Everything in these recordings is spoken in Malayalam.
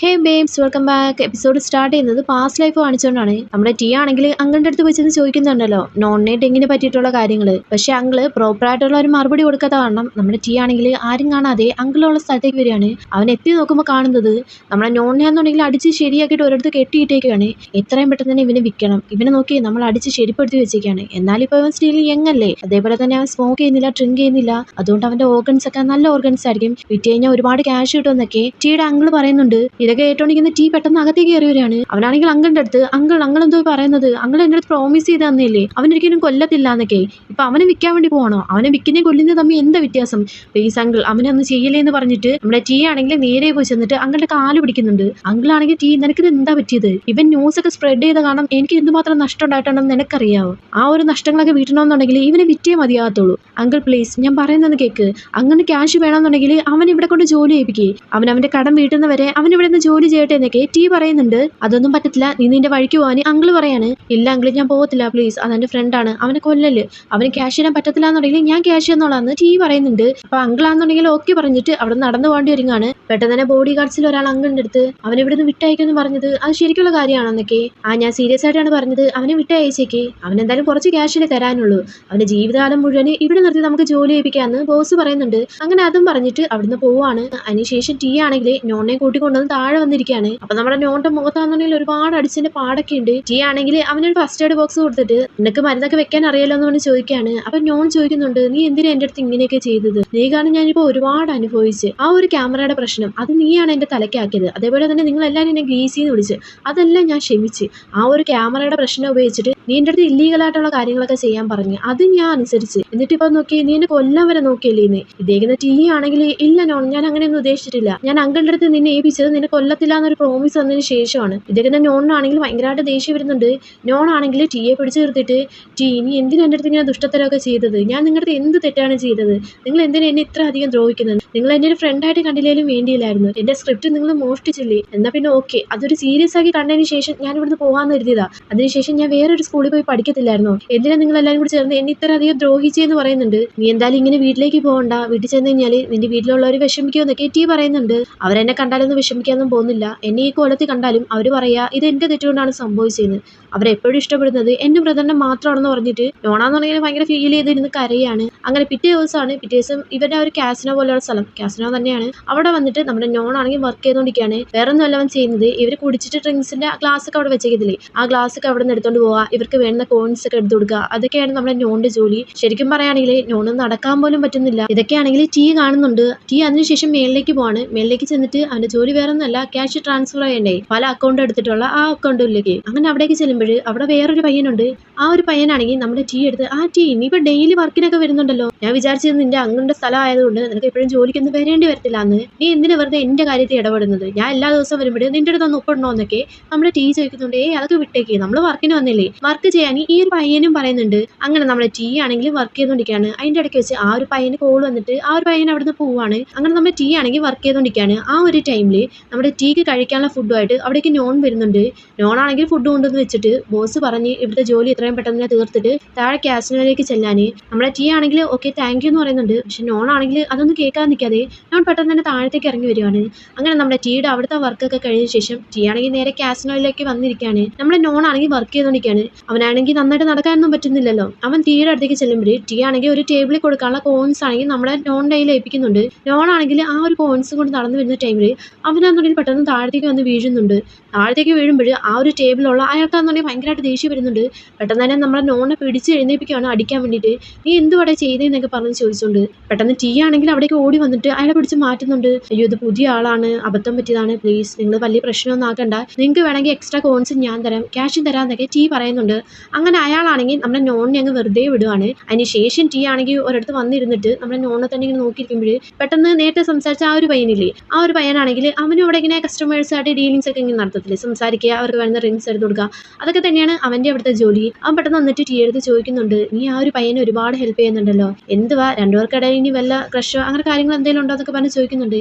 ഹേ babes welcome back. Episode start ചെയ്യുന്നത് പാസ്റ്റ് ലൈഫ് കാണിച്ചുകൊണ്ടാണ്. നമ്മുടെ ടീ ആണെങ്കിൽ അങ്കിളിന്റെ അടുത്ത് വെച്ചെന്ന് ചോദിക്കുന്നുണ്ടല്ലോ നോണിനെ എങ്ങനെ പറ്റിയിട്ടുള്ള കാര്യങ്ങൾ. പക്ഷെ അങ്കിള് പ്രോപ്പർ ആയിട്ടുള്ള ഒരു മറുപടി കൊടുക്കാത്ത കാരണം നമ്മുടെ ടീ ആണെങ്കിൽ ആരും കാണാതെ അങ്കിളുള്ള സ്ഥലത്തേക്ക് വരികയാണ്. അവൻ എത്തി നോക്കുമ്പോൾ കാണുന്നത് നമ്മളെ നോണിനെയാണെന്നുണ്ടെങ്കിൽ അടിച്ച് ശരിയാക്കിയിട്ട് ഒരിടത്ത് കെട്ടിയിട്ടേക്കാണ്. എത്രയും പെട്ടെന്ന് തന്നെ ഇവനെ വിൽക്കണം. ഇവനെ നോക്കി നമ്മൾ അടിച്ച് ശരിപ്പെടുത്തി വെച്ചേക്കാണ്. എന്നാലും ഇപ്പൊ അവൻ സ്റ്റിൽ യങ് അല്ലേ. അതേപോലെ തന്നെ അവൻ സ്മോക്ക് ചെയ്യുന്നില്ല, ഡ്രിങ്ക് ചെയ്യുന്നില്ല. അതുകൊണ്ട് അവന്റെ ഓർഗൻസ് ഒക്കെ നല്ല ഓർഗൻസ് ആയിരിക്കും. വിറ്റ് കഴിഞ്ഞാൽ ഒരുപാട് ക്യാഷ് കിട്ടുമെന്നൊക്കെ ടീയുടെ അങ്കിള് പറയുന്നുണ്ട്. ഇതൊക്കെ കേട്ടോണ്ടിരിക്കുന്ന ടീ പെട്ടെന്ന് അകത്തേക്ക് കയറി വരികയാണ്. അവനാണെങ്കിൽ അങ്കിളിന്റെ അടുത്ത് അങ്കിൾ എന്തോ പറയുന്നത്, അങ്കിൾ എന്റെ അടുത്ത് പ്രോമിസ് ചെയ്ത് തന്നില്ലേ അവനൊരിക്കലും കൊല്ലത്തില്ല എന്നൊക്കെ. ഇപ്പൊ അവനെ വിൽക്കാൻ വേണ്ടി പോകണോ? അവനെ വിൽക്കുന്നേ കൊല്ലുന്നത് തമ്മിൽ എന്താ വ്യത്യാസം? പ്ലീസ് അങ്കിൾ അവനെ ഒന്നും ചെയ്യില്ലേ എന്ന് പറഞ്ഞിട്ട് നമ്മുടെ ടീ ആണെങ്കിൽ നേരെ പോയി ചെന്നിട്ട് അങ്കിളുടെ കാല് പിടിക്കുന്നുണ്ട്. അങ്കിളാണെങ്കിൽ ടീ നിനക്കിത് എന്താ പറ്റിയത്? ഇവൻ ന്യൂസ് ഒക്കെ സ്പ്രെഡ് ചെയ്ത കാരണം എനിക്ക് എന്തുമാത്രം നഷ്ടം ഉണ്ടായിട്ടുണ്ടെന്ന് നിനക്കറിയാവോ? ആ ഒരു നഷ്ടങ്ങളൊക്കെ വീട്ടണമെന്നുണ്ടെങ്കിൽ ഇവനെ വിറ്റേ മതിയാകത്തുള്ളൂ. അങ്കിൾ പ്ലീസ് ഞാൻ പറയുന്നത് കേക്ക്. അങ്ങനെ ക്യാഷ് വേണമെന്നുണ്ടെങ്കിൽ അവൻ ഇവിടെ കൊണ്ട് ജോലി ചെയ്യിപ്പിക്കേ. അവന്റെ കടം വീട്ടുന്നവരെ അവൻ ഇവിടെ നിന്ന് ജോലി ചെയ്യട്ടെ എന്നൊക്കെ ടീ പറയുന്നുണ്ട്. അതൊന്നും പറ്റത്തില്ല, നീ നിന്റെ വഴിക്ക് പോവാൻ അങ്കിള് പറയാണ്. ഇല്ല അങ്കിള് ഞാൻ പോകത്തില്ല പ്ലീസ്, അതെന്റെ ഫ്രണ്ടാണ്, അവനെ കൊല്ലല്. അവന് ക്യാഷ് തരാൻ പറ്റത്തില്ല എന്നുണ്ടെങ്കിൽ ഞാൻ ക്യാഷ് തന്നോളാന്ന് ടീ പറയുന്നുണ്ട്. അപ്പൊ അങ്കിളാന്നുണ്ടെങ്കിൽ ഓക്കെ പറഞ്ഞിട്ട് അവിടെ നടന്നു പോകേണ്ടി വരുങ്ങാണ്. പെട്ടെന്ന് തന്നെ ബോഡി ഗാർഡ്സിൽ ഒരാൾ അങ്കിളിന്റെ അടുത്ത് അവനെ ഇവിടുന്ന് വിട്ടയക്കെന്ന് പറഞ്ഞത് അത് ശരിക്കുള്ള കാര്യമാണെന്നൊക്കെ. ഞാൻ സീരിയസ് ആയിട്ടാണ് പറഞ്ഞത്, അവനെ വിട്ടയച്ചേക്ക്. അവനെന്തായാലും കുറച്ച് ക്യാഷിനെ തരാനുള്ളൂ. അവന്റെ ജീവിതകാലം മുഴുവൻ ഇവിടെ നിർത്തി നമുക്ക് ജോലി ചെയ്യിപ്പിക്കാന്ന് ബോസ് പറയുന്നുണ്ട്. അങ്ങനെ അതും പറഞ്ഞിട്ട് അവിടുന്ന് പോവാണ്. അതിനുശേഷം ടീ ആണെങ്കിൽ നോണിനെ കൂട്ടിക്കൊണ്ടുവന്ന് താഴെ വന്നിരിക്കുകയാണ്. അപ്പൊ നമ്മുടെ നോണിന്റെ മുഖത്താണെന്നുണ്ടെങ്കിൽ ഒരുപാട് അടിച്ചതിന്റെ പാടൊക്കെ ഉണ്ട്. ടീ ആണെങ്കിൽ അവനൊരു ഫസ്റ്റ് എയ്ഡ് ബോക്സ് കൊടുത്തിട്ട് നിനക്ക് മരുന്നൊക്കെ വെക്കാൻ അറിയാലോ എന്ന് പറഞ്ഞ് ചോദിക്കുകയാണ്. അപ്പൊ നോൺ ചോദിക്കുന്നുണ്ട്, നീ എന്തിനാ എന്റെ അടുത്ത് ഇങ്ങനെയൊക്കെ ചെയ്തത്? നീ കാരണം ഞാനിപ്പോ ഒരുപാട് അനുഭവിച്ച് ആ ഒരു ക്യാമറയുടെ പ്രശ്നം അത് നീയാണ് എന്റെ തലക്കാക്കിയത്. അതേപോലെ തന്നെ നിങ്ങൾ എല്ലാവരും എന്നെ ഗ്രീസിന്ന് വിളിച്ച് അതെല്ലാം ഞാൻ ക്ഷമിച്ച്. ആ ഒരു ക്യാമറയുടെ പ്രശ്നം ഉപയോഗിച്ചിട്ട് നീ എന്റെ അടുത്ത് ഇല്ലീഗലായിട്ടുള്ള കാര്യങ്ങളൊക്കെ ചെയ്യാൻ പറഞ്ഞു, അത് ഞാൻ അനുസരിച്ച്. എന്നിട്ട് ഇപ്പൊ നോക്കി നീ എന്നെ കൊല്ലാൻ വരെ നോക്കിയല്ലേ. ഇദ്ദേഹത്തിന് ടീ ആണെങ്കിൽ ഇല്ല നോൺ ഞാൻ അങ്ങനെയൊന്നും ഉദ്ദേശിച്ചിട്ടില്ല, ഞാൻ അങ്കിളുടെ അടുത്ത് നിന്നെ ഏൽപ്പിച്ചത് നിന്നെ കൊല്ലത്തില്ല എന്നൊരു പ്രോമിസ് തന്നതിന് ശേഷമാണ്. ഇദ്ദേഹത്തിന്റെ നോണിനാണെങ്കിൽ ഭയങ്കരമായിട്ട് ദേഷ്യം വരുന്നുണ്ട്. നോൺ ആണെങ്കിൽ ടീയെ പിടിച്ചു നിർത്തിയിട്ട് ടീ നീ എന്തിനാ എൻ്റെ അടുത്ത് ഇങ്ങനെ ദുഷ്ടത്തരമൊക്കെ ചെയ്തത്? ഞാൻ നിങ്ങളുടെ എന്ത് തെറ്റാണ് ചെയ്തത്? നിങ്ങൾ എന്തിനാ എന്നെ ഇത്ര അധികം ദ്രോഹിക്കുന്നത്? നിങ്ങൾ എന്നെ ഒരു ഫ്രണ്ടായിട്ട് കണ്ടില്ലേലും വേണ്ടിയില്ലായിരുന്നു. എന്റെ സ്ക്രിപ്റ്റ് നിങ്ങൾ മോഷ്ടിച്ചില്ലേ? എന്നാ പിന്നെ ഓക്കെ, അതൊരു സീരിയസ് ആക്കി കണ്ടതിന് ശേഷം ഞാൻ ഇവിടുന്ന് പോകാന്ന് കരുതിയതാ. അതിനുശേഷം ഞാൻ വേറൊരു സ്കൂളിൽ പോയി പഠിക്കത്തില്ലായിരുന്നോ? എന്തിനാ നിങ്ങൾ എല്ലാവരും കൂടി ചേർന്ന് എന്നെ ഇത്ര അധികം ദ്രോഹിച്ചെന്ന് പറയുന്നുണ്ട്. നീ എന്തായാലും ഇങ്ങനെ വീട്ടിലേക്ക് പോകണ്ട, വീട്ടിൽ ചെന്ന് കഴിഞ്ഞാൽ നിന്റെ വീട്ടിലുള്ളവർ വിഷമിക്കുമെന്നൊക്കെ ടീ പറയുന്നുണ്ട്. അവരെന്നെ കണ്ടാലൊന്നും വിഷമിക്കാനൊന്നും പോകുന്നില്ല. എന്നെ ഈ കോലത്തിൽ കണ്ടാലും അവർ പറയാ ഇത് എന്റെ തെറ്റുകൊണ്ടാണ് സംഭവിച്ചതെന്ന്. അവരെപ്പോഴും ഇഷ്ടപ്പെടുന്നത് എന്റെ ബ്രദറിനെ മാത്രമാണെന്ന് പറഞ്ഞിട്ട് നോണാന്നുണ്ടെങ്കിൽ ഭയങ്കര ഫീൽ ചെയ്തിരുന്ന് കരയാണ്. അങ്ങനെ പിറ്റേ ദിവസം ഇവരുടെ ഒരു കാസിനോ പോലെയുള്ള സ്ഥലം, കാസിനോ തന്നെയാണ്. അവിടെ വന്നിട്ട് നമ്മുടെ നോണാണെങ്കിൽ വർക്ക് ചെയ്തുകൊണ്ടിരിക്കുകയാണ്. വേറെ ഒന്നും അവൻ ചെയ്യുന്നത്, ഇവർ കുടിച്ചിട്ട് ഡ്രിങ്ക്സിന്റെ ഗ്ലാസ് ഒക്കെ അവിടെ വെച്ചേക്കത്തില്ലേ, ആ ഗ്ലാസ് ഒക്കെ അവിടെ നിന്ന് എടുത്തോണ്ട് പോവുക, ഇവർക്ക് വേണ്ട കോയിൻസ് ഒക്കെ എടുത്തു കൊടുക്കുക. അതൊക്കെയാണ് നമ്മുടെ നോണിന്റെ ജോലി. ശരിക്കും പറയുകയാണെങ്കിൽ നോണ് നടക്കാൻ പോലും പറ്റുന്നില്ല. ഇതൊക്കെയാണെങ്കിൽ ടീ കാണുന്നുണ്ട്. ടീ അതിനുശേഷം മേളിലേക്ക് പോവാണ്. മേളിലേക്ക് ചെന്നിട്ട് അവന്റെ ജോലി വേറെ ഒന്നല്ല, ക്യാഷ് ട്രാൻസ്ഫർ ചെയ്യണ്ടേ പല അക്കൗണ്ട് എടുത്തിട്ടുള്ള ആ അക്കൗണ്ടിലേക്ക്. അങ്ങനെ അവിടേക്ക് ചെല്ലുമ്പോൾ അവിടെ വേറൊരു പയ്യനുണ്ട്. ആ ഒരു പയ്യനാണെങ്കിൽ നമ്മുടെ ടീ എടുത്ത് ആ ടീ നീ ഇപ്പൊ ഡെയിലി വർക്കിനൊക്കെ വരുന്നുണ്ടല്ലോ, ഞാൻ വിചാരിച്ചത് നിന്റെ അങ്കിളിന്റെ സ്ഥലം ആയതുകൊണ്ട് നിനക്ക് എപ്പോഴും ജോലിക്കൊന്നും വരേണ്ടി വരത്തില്ല എന്ന്. നീ എന്തിനാ വെറുതെ എന്റെ കാര്യത്തിൽ ഇടപെടുന്നത്? ഞാൻ എല്ലാ ദിവസവും വരുമ്പോഴേ നിന്റെ അടുത്ത് ഒന്ന് ഒപ്പിടണോ എന്നൊക്കെ നമ്മുടെ ടീ ചോദിക്കുന്നുണ്ട്. അതൊക്കെ വിട്ടേക്ക്, നമ്മൾ വർക്കിന് വന്നില്ലേ, വർക്ക് ചെയ്യാൻ ഈ ഒരു പയ്യനും പറയുന്നുണ്ട്. അങ്ങനെ നമ്മുടെ ടീ ആണെങ്കിൽ വർക്ക് ചെയ്തുകൊണ്ടിരിക്കുകയാണ്. അതിന്റെ ഇടയ്ക്ക് വെച്ച് ആ ഒരു പയ്യന് കോൾ വന്നിട്ട് ആ ഒരു പയ്യൻ അവിടുന്ന് പോവാണ്. അങ്ങനെ നമ്മുടെ ടീ ആണെങ്കിൽ വർക്ക് ചെയ്തുകൊണ്ടിരിക്കുകയാണ്. ആ ഒരു ടൈമിൽ നമ്മുടെ ടീക്ക് കഴിക്കാനുള്ള ഫുഡുമായിട്ട് അവിടേക്ക് നോൺ വരുന്നുണ്ട്. നോൺ ആണെങ്കിൽ ഫുഡ് കൊണ്ടുവന്ന് വെച്ചിട്ട് ബോസ് പറഞ്ഞ് ഇവിടുത്തെ ജോലി എത്രയും പെട്ടെന്ന് തീർത്തിട്ട് താഴെ കാസിനോയിലേക്ക് ചെല്ലാന്. നമ്മുടെ ടീ ആണെങ്കിൽ ഓക്കെ താങ്ക് യു എന്ന് പറയുന്നുണ്ട്. പക്ഷെ നോൺ ആണെങ്കിൽ അതൊന്നും കേൾക്കാൻ നിൽക്കാതെ നോൺ പെട്ടെന്ന് തന്നെ താഴത്തേക്ക് ഇറങ്ങി വരുവാണ്. അങ്ങനെ നമ്മുടെ ടീയുടെ അവിടുത്തെ വർക്കൊക്കെ കഴിഞ്ഞ ശേഷം ടീ ആണെങ്കിൽ നേരെ കാസിനോയിലേക്ക് വന്നിരിക്കുകയാണ്. നമ്മുടെ നോൺ ആണെങ്കിൽ വർക്ക് ചെയ്തുകൊണ്ടിരിക്കുകയാണ്. അവനാണെങ്കിൽ നന്നായിട്ട് നടക്കാനൊന്നും പറ്റുന്നില്ലല്ലോ. അവൻ ടീയുടെ അടുത്തേക്ക് ചെല്ലുമ്പോൾ ടീ ആണെങ്കിൽ ഒരു ടേബിളിൽ കൊടുക്കാനുള്ള കോയിൻസ് ആണെങ്കിൽ നമ്മുടെ നോണിന്റെ കയ്യിൽ ഏൽപ്പിക്കുന്നുണ്ട്. നോൺ ആണെങ്കിൽ ആ ഒരു കോയിൻസ് കൊണ്ട് നടന്നു വരുന്ന ടൈമിൽ അവനാണെന്നുണ്ടെങ്കിൽ പെട്ടെന്ന് താഴത്തേക്ക് വന്ന് വീഴുന്നുണ്ട്. താഴത്തേക്ക് വീഴുമ്പോൾ ആ ഒരു ടേബിളുള്ള അയാൾക്കാണെന്നുണ്ടെങ്കിൽ ഭയങ്കരമായിട്ട് ദേഷ്യം വരുന്നുണ്ട്. പെട്ടെന്ന് തന്നെ നമ്മളെ നോണിനെ പിടിച്ച് എഴുന്നേൽപ്പിക്കുകയാണ് അടിക്കാൻ വേണ്ടിയിട്ട്. നീ എന്തുവാടെ ചെയ്തതെന്നൊക്കെ പറഞ്ഞ് ചോദിച്ചുകൊണ്ട് പെട്ടെന്ന് ടീ ആണെങ്കിൽ അവിടേക്ക് ഓടി വന്നിട്ട് അയാളെ പിടിച്ച് മാറ്റുന്നുണ്ട്. അയ്യോ ഇത് പുതിയ ആളാണ്, അബദ്ധം പറ്റിയതാണ്, പ്ലീസ് നിങ്ങൾ വലിയ പ്രശ്നമൊന്നും ആക്കണ്ട, നിങ്ങൾക്ക് വേണമെങ്കിൽ എക്സ്ട്രാ കോയിൻസ് ഞാൻ തരാം, ക്യാഷും തരാമെന്നൊക്കെ ടീ പറയുന്നുണ്ട്. അങ്ങനെ അയാളാണെങ്കിൽ നമ്മുടെ നോണിനെ അങ്ങ് വെറുതെ വിടുവാണ്. അതിന് ശേഷം ടീ ആണെങ്കിൽ ഒരിടത്ത് വന്നിരുന്നിട്ട് നമ്മുടെ നോണിനെ തന്നെ ഇങ്ങനെ നോക്കിയിരിക്കുമ്പോൾ പെട്ടെന്ന് നേരത്തെ സംസാരിച്ച ആ ഒരു പയ്യനില്ലേ, ആ ഒരു പയ്യനാണെങ്കിൽ അവനും അവിടെ ഇങ്ങനെ കസ്റ്റമേഴ്സായിട്ട് ഡീലിങ്സ് ഒക്കെ ഇങ്ങനെ നടത്തത്തില്ലേ, സംസാരിക്കുക, അവർക്ക് വേണ്ട റിങ്സ് എടുത്ത് കൊടുക്കുക, അതൊക്കെ തന്നെയാണ് അവന്റെ അവിടുത്തെ ജോലി. അവൻ പെട്ടെന്ന് വന്നിട്ട് ടീ എടുത്ത് ചോദിക്കുന്നുണ്ട്, നീ ആ ഒരു പയ്യനെ ഒരുപാട് ഹെൽപ്പ് ചെയ്യുന്നുണ്ടല്ലോ, എന്തുവാ രണ്ടുപേർക്കിടയിൽ ഇനി വല്ല ക്രഷോ അങ്ങനെ കാര്യങ്ങൾ എന്തെങ്കിലും ഉണ്ടോ എന്നൊക്കെ പറഞ്ഞ് ചോദിക്കുന്നുണ്ട്.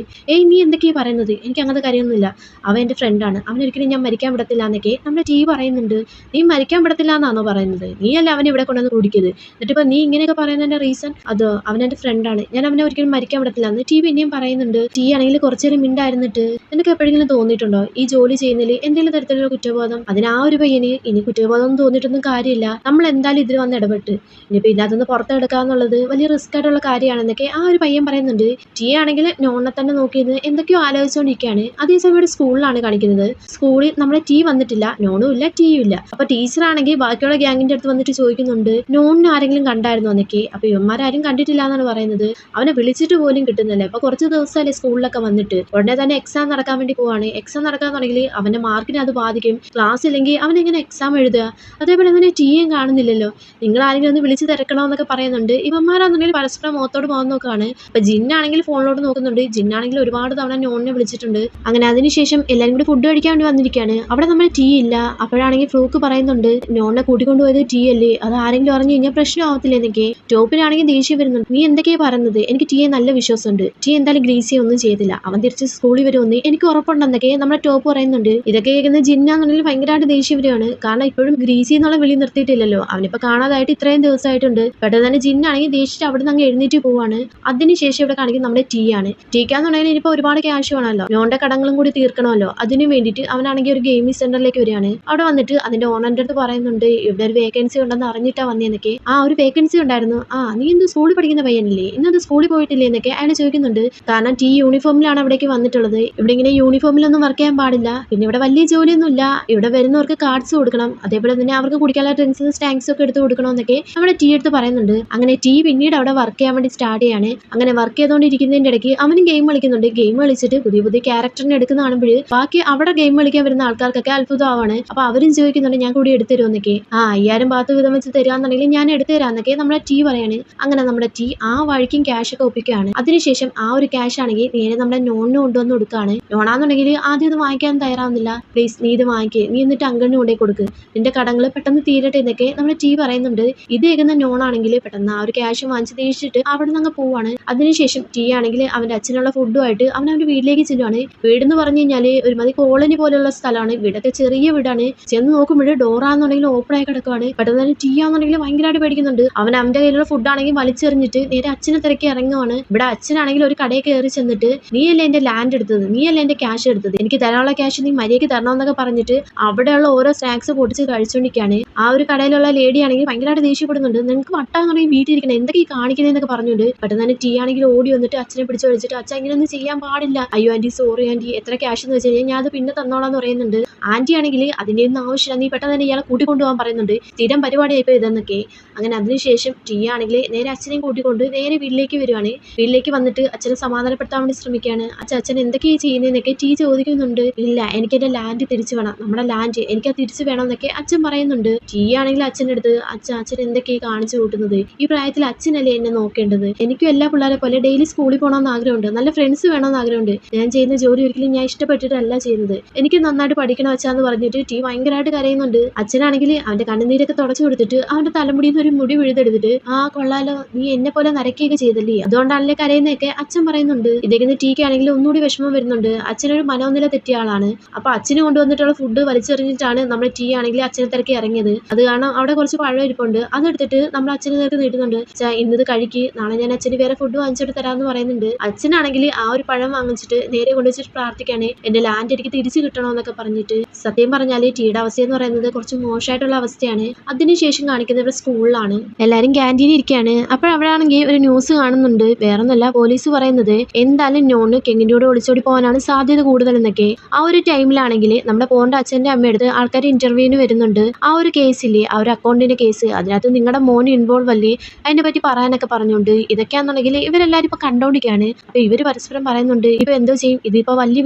നീ എന്തൊക്കെയാ പറയുന്നത്? എനിക്ക് അങ്ങനത്തെ കാര്യമൊന്നുമില്ല, അവൻ എൻ്റെ ഫ്രണ്ടാണ്, അവനൊരിക്കലും ഞാൻ മരിക്കാൻ വിടത്തില്ല എന്നൊക്കെ നമ്മുടെ ടീ പറയുന്നുണ്ട്. നീ മരിക്കാൻ വിടത്തില്ല പറ്റത്തില്ല എന്നാണോ പറയുന്നത്? നീയല്ലേ അവനെ ഇവിടെ കൊണ്ടുവന്ന് കുടിക്കുന്നത്. എന്നിട്ടിപ്പോൾ നീ ഇങ്ങനെയൊക്കെ പറയുന്നതിന്റെ റീസൺ അതോ അവനെന്റെ ഫ്രണ്ടാണ്, ഞാൻ അവനെ ഒരിക്കലും മരിക്കാൻ പറ്റത്തില്ല എന്ന് ടീ പിന്നെയും പറയുന്നുണ്ട്. ടീ ആണെങ്കിൽ കുറച്ചു നേരം മിണ്ടായിരുന്നിട്ട് നിനക്ക് എപ്പോഴെങ്കിലും തോന്നിയിട്ടുണ്ടോ ഈ ജോലി ചെയ്യുന്നതിൽ എന്തെങ്കിലും തരത്തിലുള്ള കുറ്റബോധം? അതിന് ആ ഒരു പയ്യന് ഇനി കുറ്റബോധം തോന്നിയിട്ടൊന്നും കാര്യമില്ല, നമ്മൾ എന്തായാലും ഇതിൽ വന്ന് ഇടപെട്ട് ഇനിയിപ്പോൾ ഇതിനകത്തുനിന്ന് പുറത്തെടുക്കുക എന്നുള്ളത് വലിയ റിസ്ക് ആയിട്ടുള്ള കാര്യമാണെന്നൊക്കെ ആ ഒരു പയ്യൻ പറയുന്നുണ്ട്. ടീ ആണെങ്കിൽ നോണിനെ തന്നെ നോക്കിയത് എന്തൊക്കെയോ ആലോചിച്ചുകൊണ്ടിരിക്കുകയാണ്. അതേസമയം ഇവിടെ സ്കൂളിലാണ് കാണിക്കുന്നത്. സ്കൂളിൽ നമ്മുടെ ടീ വന്നിട്ടില്ല, നോണും ഇല്ല, ടീയും ഇല്ല. അപ്പൊ ടീച്ചറാണെങ്കിൽ ബാക്കിയുള്ള ഗ്യാങ്ങിന്റെ അടുത്ത് വന്നിട്ട് ചോദിക്കുന്നുണ്ട് നോണിനെ ആരെങ്കിലും കണ്ടായിരുന്നോ എന്നൊക്കെ. അപ്പൊ ഇവന്മാരും കണ്ടിട്ടില്ല എന്നാണ് പറയുന്നത്. അവനെ വിളിച്ചിട്ട് പോലും കിട്ടുന്നില്ല. അപ്പൊ കുറച്ച് ദിവസമല്ലേ സ്കൂളിലൊക്കെ വന്നിട്ട്, ഉടനെ തന്നെ എക്സാം നടക്കാൻ വേണ്ടി പോവാണ്. എക്സാം നടക്കാന്നുണ്ടെങ്കിൽ അവന്റെ മാർക്കിനെ അത് ബാധിക്കും. ക്ലാസ് ഇല്ലെങ്കിൽ അവൻ എങ്ങനെ എക്സാം എഴുതുക? അതേപോലെ തന്നെ ടീയും കാണുന്നില്ലല്ലോ, നിങ്ങൾ ആരെങ്കിലും ഒന്ന് വിളിച്ച് തിരക്കണമെന്നൊക്കെ പറയുന്നുണ്ട്. ഇവന്മാരാണെന്നുണ്ടെങ്കിൽ പരസ്പരം മുഖത്തോട് മുഖം നോക്കുകയാണ്. അപ്പൊ ജിന്നാണെങ്കിൽ ഫോണിലോട്ട് നോക്കുന്നുണ്ട്. ജിന്നാണെങ്കിൽ ഒരുപാട് തവണ നോണിനെ വിളിച്ചിട്ടുണ്ട്. അങ്ങനെ അതിനുശേഷം എല്ലാവരും കൂടി ഫുഡ് കഴിക്കാൻ വേണ്ടി വന്നിരിക്കുകയാണ്. അവിടെ നമ്മൾ ടീ ഇല്ല. അപ്പോഴാണെങ്കിൽ ഫ്രൂക്ക് പറയുന്നുണ്ട് നോണിനെ കൂട്ടിക്കൊണ്ടുപോയത് ടീ അല്ലേ, അത് ആരെങ്കിലും അറിഞ്ഞു കഴിഞ്ഞാൽ പ്രശ്നമാവത്തില്ല എന്നൊക്കെ. ടോപ്പിനാണെങ്കിൽ ദേഷ്യം വരുന്നുണ്ട്. നീ എന്തൊക്കെയാ പറയുന്നത്? എനിക്ക് ടീയെ നല്ല വിശ്വാസമുണ്ട്, ടീ എന്തായാലും ഗ്രീസിയെ ഒന്നും ചെയ്തില്ല, അവൻ തിരിച്ച് സ്കൂളിൽ വരുമെന്ന് എനിക്ക് ഉറപ്പുണ്ടെന്നൊക്കെ നമ്മുടെ ടോപ്പ് പറയുന്നുണ്ട്. ഇതൊക്കെ കേൾക്കുന്ന ജിന്നാന്നുണ്ടെങ്കിൽ ഭയങ്കരമായിട്ട് ദേഷ്യം വരികയാണ്. കാരണം ഇപ്പോഴും ഗ്രീസി എന്നുള്ള വിളി നിർത്തിയിട്ടില്ലല്ലോ, അവനിപ്പോ കാണാതായിട്ട് ഇത്രയും ദിവസമായിട്ടുണ്ട്. പെട്ടെന്ന് തന്നെ ജിന്നാണെങ്കിൽ ദേഷ്യത്തിൽ അവിടെ നിന്ന് അങ്ങ് എഴുന്നേറ്റ് പോവാണ്. അതിനുശേഷം ഇവിടെ കാണിക്കുന്നത് നമ്മുടെ ടീ ആണ്. ടീക്കാന്നുണ്ടെങ്കിൽ ഇനിയിപ്പോ ഒരുപാട് ക്യാഷ് വേണമല്ലോ, നോണിന്റെ കടങ്ങളും കൂടി തീർക്കണമല്ലോ. അതിനു വേണ്ടിയിട്ട് അവനാണെങ്കിൽ ഒരു ഗെയിമിംഗ് സെന്ററിലേക്ക് വരികയാണ്. അവിടെ വന്നിട്ട് അതിന്റെ ഓണറിന്റെ അടുത്ത് പറയുന്നുണ്ട് ഇവിടെ ഒരു വേക്കൻസി ഉണ്ടെന്ന് അറിഞ്ഞിട്ടാ വന്നേന്നൊക്കെ. ആ ഒരു വേക്കൻസി ഉണ്ടായിരുന്നു. നീ ഇന്ന് സ്കൂളിൽ പഠിക്കുന്ന പയ്യനല്ലേ, ഇന്നത് സ്കൂളിൽ പോയിട്ടില്ലേ എന്നൊക്കെ അയാൾ ചോദിക്കുന്നുണ്ട്. കാരണം ടീ യൂണിഫോമിലാണ് അവിടേക്ക് വന്നിട്ടുള്ളത്. ഇവിടെ ഇങ്ങനെ യൂണിഫോമിലൊന്നും വർക്ക് ചെയ്യാൻ പാടില്ല. പിന്നെ ഇവിടെ വലിയ ജോലിയൊന്നും ഇല്ല. ഇവിടെ വരുന്നവർക്ക് കാർഡ്സ് കൊടുക്കണം, അതേപോലെ തന്നെ അവർക്ക് കുടിക്കാനുള്ള ഡ്രിങ്ക്സും സ്നാക്സും ഒക്കെ എടുത്ത് കൊടുക്കണം എന്നൊക്കെ നമ്മുടെ ടീ എടുത്ത് പറയുന്നുണ്ട്. അങ്ങനെ ടീ പിന്നീട് അവിടെ വർക്ക് ചെയ്യാൻ വേണ്ടി സ്റ്റാർട്ട് ചെയ്യാണ്. അങ്ങനെ വർക്ക് ചെയ്തുകൊണ്ടിരിക്കുന്നതിന്റെ ഇടയ്ക്ക് അവനും ഗെയിം കളിക്കുന്നുണ്ട്. ഗെയിം കളിച്ചിട്ട് പുതിയ പുതിയ ക്യാരക്ടറിനെ എടുക്കുന്ന കാണുമ്പോൾ ബാക്കി അവിടെ ഗെയിം കളിക്കാൻ വരുന്ന ആൾക്കാർക്കൊക്കെ അത്ഭുതമാവാണ്. അപ്പൊ അവരും ചോദിക്കുന്നുണ്ട് ഞാൻ കൂടി എടുത്തു തരുമെന്നൊക്കെ. 5000 ബാത്ത് വീതം വെച്ച് തരാന്നുണ്ടെങ്കിൽ ഞാൻ എടുത്തു തരാന്നൊക്കെ നമ്മുടെ ടീ പറയാണ്. അങ്ങനെ നമ്മുടെ ടീ ആ വഴിക്കും ക്യാഷ് ഒക്കെ ഒപ്പിക്കുകയാണ്. അതിനുശേഷം ആ ഒരു ക്യാഷ് ആണെങ്കിൽ നേരെ നമ്മുടെ നോണിന് കൊണ്ടുവന്ന് കൊടുക്കുകയാണ്. നോണാന്നുണ്ടെങ്കിൽ ആദ്യം ഇത് വാങ്ങിക്കാൻ തയ്യാറാവുന്നില്ല. പ്ലീസ് നീ ഇത് വാങ്ങിക്കേ, നീ എന്നിട്ട് അങ്കിളിന് കൊണ്ടേ കൊടുക്ക്, നിന്റെ കടങ്ങൾ പെട്ടെന്ന് തീരട്ടെ എന്നൊക്കെ നമ്മുടെ ടീ പറയുന്നുണ്ട്. ഇത് കേൾക്കുന്ന നോണാണെങ്കിൽ പെട്ടെന്ന് ആ ഒരു ക്യാഷ് വാങ്ങിച്ച് ദേഷിച്ചിട്ട് അവിടെ നിന്ന് അങ്ങ് പോവാണ്. അതിനുശേഷം ടീ ആണെങ്കിൽ അവന്റെ അച്ഛനുള്ള ഫുഡുമായിട്ട് അവന്റെ വീട്ടിലേക്ക് ചെല്ലുവാണ്. വീടെന്ന് പറഞ്ഞു കഴിഞ്ഞാല് ഒരുമാതിരി കോളനി പോലെയുള്ള സ്ഥലമാണ്. വീടൊക്കെ ചെറിയ വീടാണ്. ചെന്ന് നോക്കുമ്പോൾ ഡോറാന്നുണ്ടെങ്കിൽ ഓപ്പൺ ആയി കിടക്കുവാണ്. പെട്ടെന്ന് തന്നെ ടീ ആണെന്നുണ്ടെങ്കിൽ ഭയങ്കരമായിട്ട് പേടിക്കുന്നുണ്ട്. അവന്റെ കയ്യിലുള്ള ഫുഡാണെങ്കിൽ വലിച്ചെറിഞ്ഞിട്ട് നേരെ അച്ഛനെ തിരക്കി ഇറങ്ങുവാണ്. ഇവിടെ അച്ഛനാണെങ്കിൽ ഒരു കടയിൽ കയറി ചെന്നിട്ട് നീയല്ലേ എന്റെ ലാൻഡ് എടുത്തത്, നീയല്ലേ എന്റെ ക്യാഷ് എടുത്തത്, എനിക്ക് തരാനുള്ള ക്യാഷ് നീ മര്യാദയ്ക്ക് തരണമെന്നൊക്കെ പറഞ്ഞിട്ട് അവിടെയുള്ള ഓരോ സ്നാക്സ് പൊട്ടിച്ച് കഴിച്ചുകൊണ്ടിരിക്കുകയാണ്. ആ ഒരു കടയിലുള്ള ലേഡി ആണെങ്കിൽ ഭയങ്കരമായിട്ട് ദേഷ്യപ്പെടുന്നുണ്ട്. നിങ്ങൾക്ക് വട്ടാന്നുണ്ടെങ്കിൽ വീട്ടിലിരിക്കണം, എന്തൊക്കെ ഈ കാണിക്കുന്നതെന്നൊക്കെ പറഞ്ഞുകൊണ്ട് പെട്ടെന്ന് തന്നെ ടീ ആണെങ്കിൽ ഓടി വന്നിട്ട് അച്ഛനെ പിടിച്ചു വിളിച്ചിട്ട് അച്ഛൻ ഇങ്ങനെയൊന്നും ചെയ്യാൻ പാടില്ല, അയ്യോ ആന്റി സോറി ആന്റി, എത്ര ക്യാഷ് എന്ന് വെച്ച് കഴിഞ്ഞാൽ ഞാൻ അത് പിന്നെ തന്നോളാന്ന് പറയുന്നുണ്ട്. ആന്റി ആണെങ്കിൽ അതിന്റെ ഒന്നും ആവശ്യമില്ല, നീ പെട്ടെന്ന് തന്നെ ഇയാളെ കൂട്ടിക്കൊണ്ടുപോകാൻ പറയുന്നുണ്ട്, സ്ഥിരം പരിപാടിയായിപ്പോ ഇതെന്നൊക്കെ. അങ്ങനെ അതിനുശേഷം ടീ ആണെങ്കിൽ നേരെ അച്ഛനെയും കൂട്ടിക്കൊണ്ട് നേരെ വീട്ടിലേക്ക് വരുവാണ്. വീട്ടിലേക്ക് വന്നിട്ട് അച്ഛനെ സമാധാനപ്പെടുത്താൻ വേണ്ടി ശ്രമിക്കുകയാണ്. അച്ഛൻ എന്തൊക്കെയാ ചെയ്യുന്നതെന്നൊക്കെ ടീ ചോദിക്കുന്നുണ്ട്. ഇല്ല എനിക്ക് എന്റെ ലാൻഡ് തിരിച്ചു വേണം, നമ്മുടെ ലാൻഡ് എനിക്കത് തിരിച്ചു വേണം എന്നൊക്കെ അച്ഛൻ പറയുന്നുണ്ട്. ടീ ആണെങ്കിൽ അച്ഛൻ്റെ അടുത്ത് അച്ഛൻ എന്തൊക്കെയാ കാണിച്ചു കൂട്ടുന്നത്, ഈ പ്രായത്തിൽ അച്ഛനല്ലേ എന്നെ നോക്കേണ്ടത്, എനിക്കും എല്ലാ പിള്ളേരെ പോലെ ഡെയിലി സ്കൂളിൽ പോകണമെന്ന് ആഗ്രഹമുണ്ട്, നല്ല ഫ്രണ്ട്സ് വേണമെന്ന് ആഗ്രഹമുണ്ട്, ഞാൻ ചെയ്യുന്ന ജോലി ഒരിക്കലും ഞാൻ ഇഷ്ടപ്പെട്ടിട്ടല്ല ചെയ്യുന്നത്, എനിക്ക് നന്നായിട്ട് പഠിക്കണം അച്ഛാന്ന് പറഞ്ഞിട്ട് ടീ ഭയങ്കരമായിട്ട് കരയുന്നുണ്ട്. അച്ഛനാണെങ്കിൽ അവന്റെ കണ്ണുനീരൊക്കെ തുടച്ചു കൊടുത്തിട്ട് അവന്റെ തലമുടിയിൽ നിന്ന് ഒരു മുടി വിഴുതെടുത്തിട്ട് കൊള്ളാലോ, നീ എന്നെ പോലെ നരക്കുകയൊക്കെ ചെയ്തല്ലേ, അതുകൊണ്ടാണല്ലേ കരയുന്നൊക്കെ അച്ഛൻ പറയുന്നുണ്ട്. ഇതേക്കുന്ന ടീക്കാണെങ്കിൽ ഒന്നുകൂടി വിഷമം വരുന്നുണ്ട്. അച്ഛനൊരു മനോനില തെറ്റിയ ആളാണ്. അപ്പൊ അച്ഛന് കൊണ്ടുവന്നിട്ടുള്ള ഫുഡ് വലിച്ചെറിഞ്ഞിട്ടാണ് നമ്മുടെ ടീ ആണെങ്കിൽ അച്ഛനെ തിരക്കി ഇറങ്ങിയത്. അത് കാരണം അവിടെ കുറച്ച് പഴം ഇരിപ്പുണ്ട്, അതെടുത്തിട്ട് നമ്മൾ അച്ഛനെ നേരത്തെ നീട്ടുന്നുണ്ട്. ഇന്നത് കഴിക്ക്, നാളെ ഞാൻ അച്ഛന് വേറെ ഫുഡ് വാങ്ങിച്ചിട്ട് തരാമെന്ന് പറയുന്നുണ്ട്. അച്ഛനാണെങ്കിൽ ആ ഒരു പഴം വാങ്ങിച്ചിട്ട് നേരെ കൊണ്ടുവച്ചിട്ട് പ്രാർത്ഥിക്കാണ്, എന്റെ ലാൻഡ് എനിക്ക് തിരിച്ചു കിട്ടണമെന്നൊക്കെ പറഞ്ഞിട്ട്. സത്യം പറഞ്ഞാല് ടീയുടെ അവസ്ഥ എന്ന് പറയുന്നത് കുറച്ച് മോശമായിട്ടുള്ള അവസ്ഥയാണ്. അതിനുശേഷം കാണിക്കുന്നത് ഇവിടെ സ്കൂളിലാണ്. എല്ലാരും ക്യാൻറ്റീനിൽ ഇരിക്കുകയാണ്. അപ്പോഴവിടെയാണെങ്കിൽ ഒരു ന്യൂസ് കാണുന്നുണ്ട്. വേറൊന്നല്ല, പോലീസ് പറയുന്നത് എന്തായാലും നോണ് കെങ്ങിന്റെ കൂടെ ഒളിച്ചോടി പോകാനാണ് സാധ്യത കൂടുതൽ എന്നൊക്കെ. ആ ഒരു ടൈമിലാണെങ്കിൽ നമ്മുടെ പോണ്ട അച്ഛന്റെ അമ്മയെടുത്ത് ആൾക്കാർ ഇന്റർവ്യൂവിന് വരുന്നുണ്ട്. ആ ഒരു കേസില്ലേ, ആ ഒരു അക്കൗണ്ടിന്റെ കേസ്, അതിനകത്ത് നിങ്ങളുടെ മോൻ ഇൻവോൾവ് അല്ലേ, അതിനെ പറ്റി പറയാനൊക്കെ പറഞ്ഞുകൊണ്ട് ഇതൊക്കെയാണെന്നുണ്ടെങ്കിൽ ഇവരെല്ലാരും ഇപ്പൊ കണ്ടോണ്ടിരിക്കുകയാണ്. അപ്പൊ ഇവര് പരസ്പരം പറയുന്നുണ്ട് ഇപ്പൊ എന്തോ ചെയ്യും, ഇതിപ്പോ വലിയ